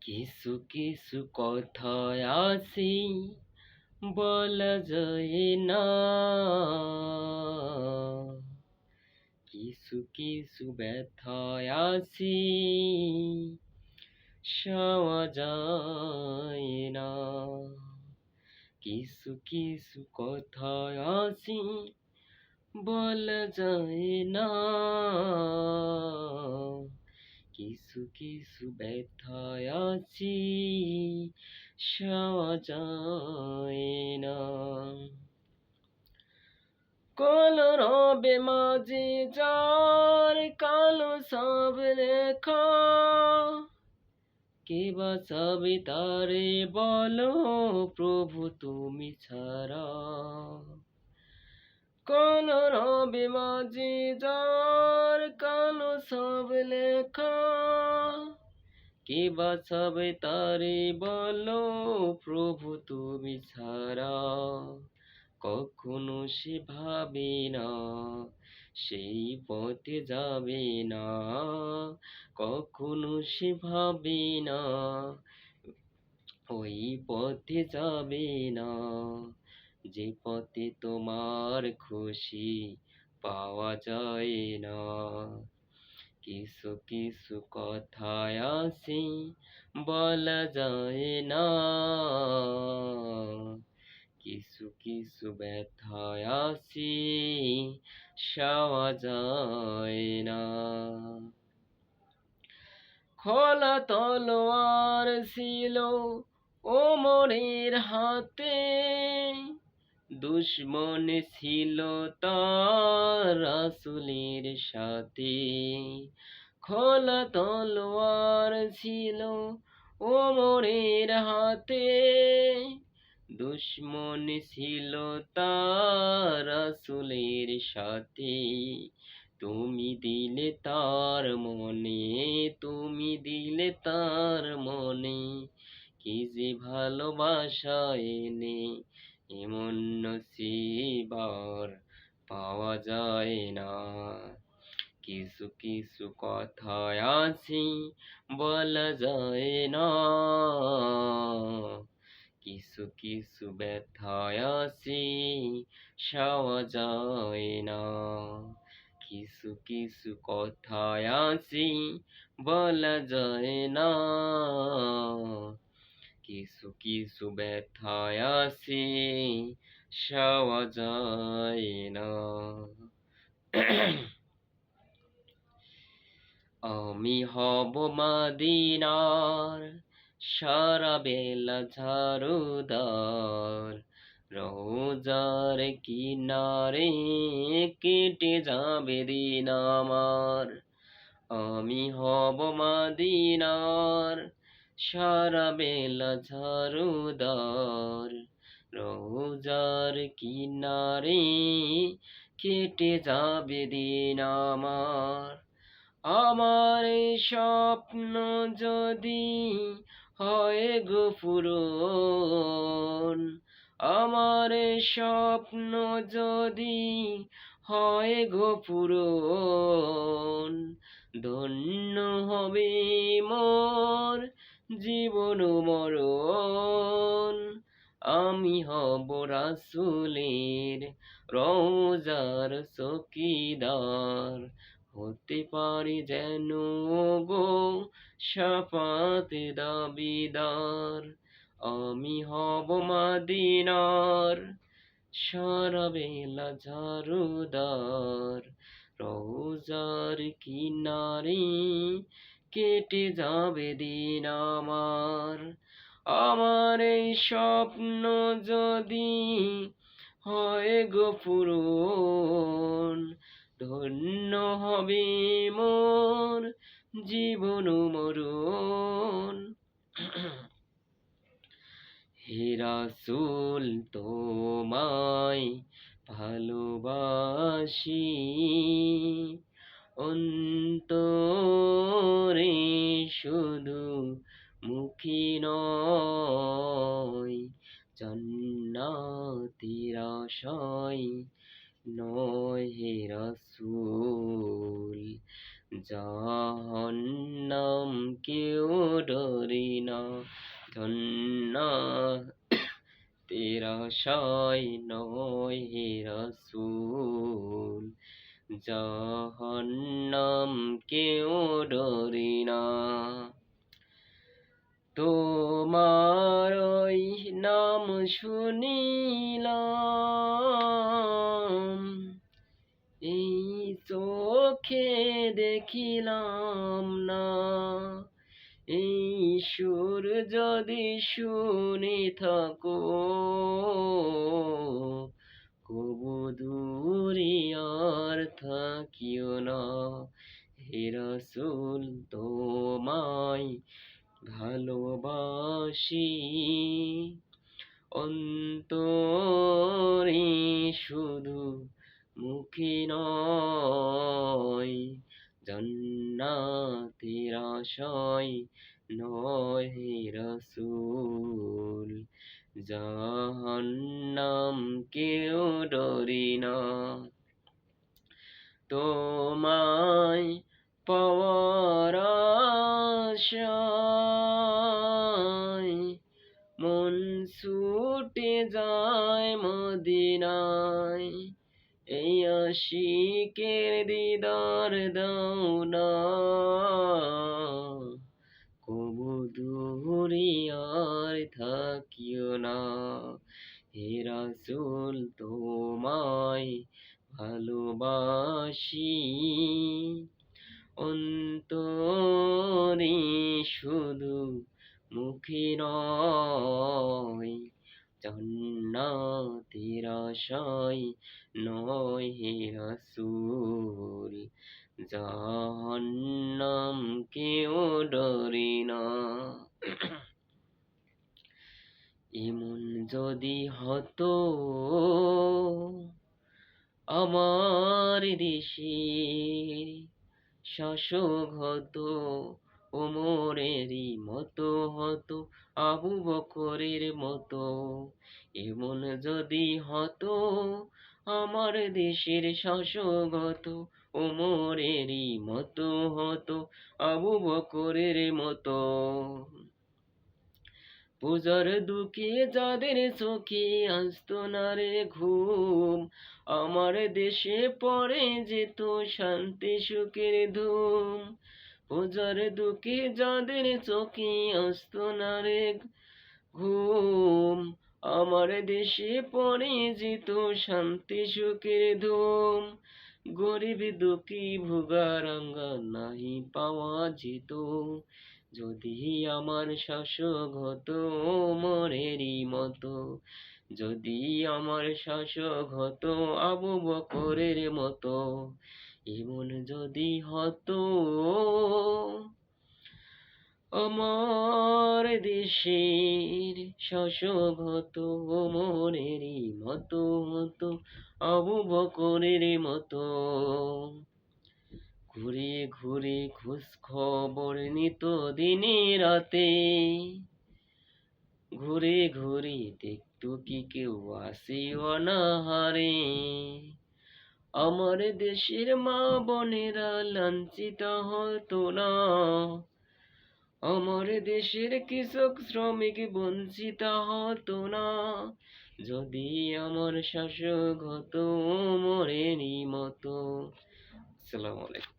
কিছু কিছু কথায় আছে বলা যায় না, কিছু কিছু ব্যথায় আছে সওয়া যায় না। কিছু কিছু কথায় আছে বলা যায় না, কিছু কিছু ব্যথায় আছি সওয়া যায় না। কালো রবে মাঝে যার কালো সব লেখা, কে বাঁচাবে তারে বলো প্রভু তুমি ছাড়া। কালো রবে মাঝে যার কালো সব লেখা, কে বাঁচাবে তারে বলো প্রভু তুমি ছাড়া। কখনো সে ভাবে না সেই পথে যাবে না, কখনো সে ভাবে না ওই পথে যাবে না, যে পথে তোমার খুশি পাওয়া যায় না। কিছু কিছু কথায় আছে বলা যায় না, কিছু কিছু ব্যথায় আছে সওয়া যায় না। খোলা তলোয়ার ছিল ওমরের হাতে, দুশ্মন ছিল তার রাসূলের সাথে। খোলা তলোয়ার ছিল ওমরের হাতে, দুশ্মন ছিল তার রাসূলের সাথে। তুমি দিলে তার মনে, তুমি দিলে তার মনে, কি যে ভালোবাসা এনে এমন নসিব আর পাওয়া যায় না। কিছু কিছু কথায় আছে বলা যায় না, কিছু কিছু ব্যথায় আছে সওয়া যায় না। কিছু কিছু কথায় আছে বলা যায় না, কিছু কিছু ব্যথায় আছে সওয়া যায় না। আমি হব মদিনার সারা বেলা ঝাড়ুদার, রোজার কিনারে কেটে যাবে দিন আমার। আমি হব মদিনার সারা বেলা ঝাড়ুদার, রোজার কিনারে কেটে যাবে দিন আমার। আমার এই স্বপ্ন যদি হয় গো পূরণ, আমার এই স্বপ্ন যদি হয় গো পূরণ, ধন্য হবে মোর জীবন মরণ। আমি হব রাসূলের রওজার চৌকিদার, হতে পারি যেন গো শাফাত দাবিদার। আমি হব মদিনার সারা বেলা ঝাড়ুদার, রোজার কিনারে কেটে যাবে দিন আমার। আমার এই স্বপ্ন যদি হয় গো পূরণ, ধন্য হবে মোর জীবন মরণ। হে রাসূল তোমায় ভালোবাসি, অন্তরে শুধু মুখে নয়, জান্নাতের আশায় নয় হে রাসূল, জাহান্নাম কেউ ডরি না, ধন্যা তেরা আশায় নয় হে রাসূল, জাহান্নাম কেউ ডরি না। তোমার ওই নাম শুনিলাম, এই চোখে দেখিলাম না, এই সুর যদি শুনে থাকো, কবু দূরে আর থাকিও না। হে রাসূল তোমায় ভালোবাসি, অন্তরে শুধু, মুখে নয়, জান্নাতের আশায় নয় হে রাসূল, জাহান্নাম কেউ ডরি না। তোমায় পাওয়ার আশায় মন ছুটে যায় মদিনায়, এই আশিকের দিদার দাও না, কবু দূরে আর থাকিও না। হে রাসূল তোমায় ভালোবাসি, অন্তরে শুধু, মুখে নয়, জান্নাতের আশায় নয় হে রাসূল, জাহান্নাম কেউ ডরি না। এমন যদি হতো আমার দেশের শাসক হতো, ওমরেরই মতো হতো, আবু বকরের মতো। এমন যদি হতো আমার দেশের শাসক হতো, ওমরেরই মতো হতো, আবু বকরের মতো। পূজার দুঃখে যাদের চোখে আসতো না রে ঘুম, আমার দেশে পড়ে যেত শান্তি সুখের ধুম। পূজার দুঃখে যাদের চোখে আসতো না রে ঘুম, আমার দেশে পড়ে যেত শান্তি সুখের ধুম। গরিব দুঃখী ভোগারাঙ্গা নাহি পাওয়া যেত, যদি আমার শাসক হতো ওমরেরই মতো, যদি আমার শাসক হতো আবু বকরের মতো। এমন যদি হতো আমার দেশের শাসক হতো, ওমরেরই মতো হতো, আবু বকরের মতো। ঘুরে ঘুরে খোঁজ খবর নিত দিনে রাতে, ঘুরে ঘুরে দেখতো কি কেউ আসে অনাহারে। আমার দেশের মা বোনেরা লাঞ্ছিত হতো না, আমার দেশের কৃষক শ্রমিক বঞ্চিত হতো না, যদি আমার শাসক হতো ওমরেরই মতো। আসসালামু আলাইকুম।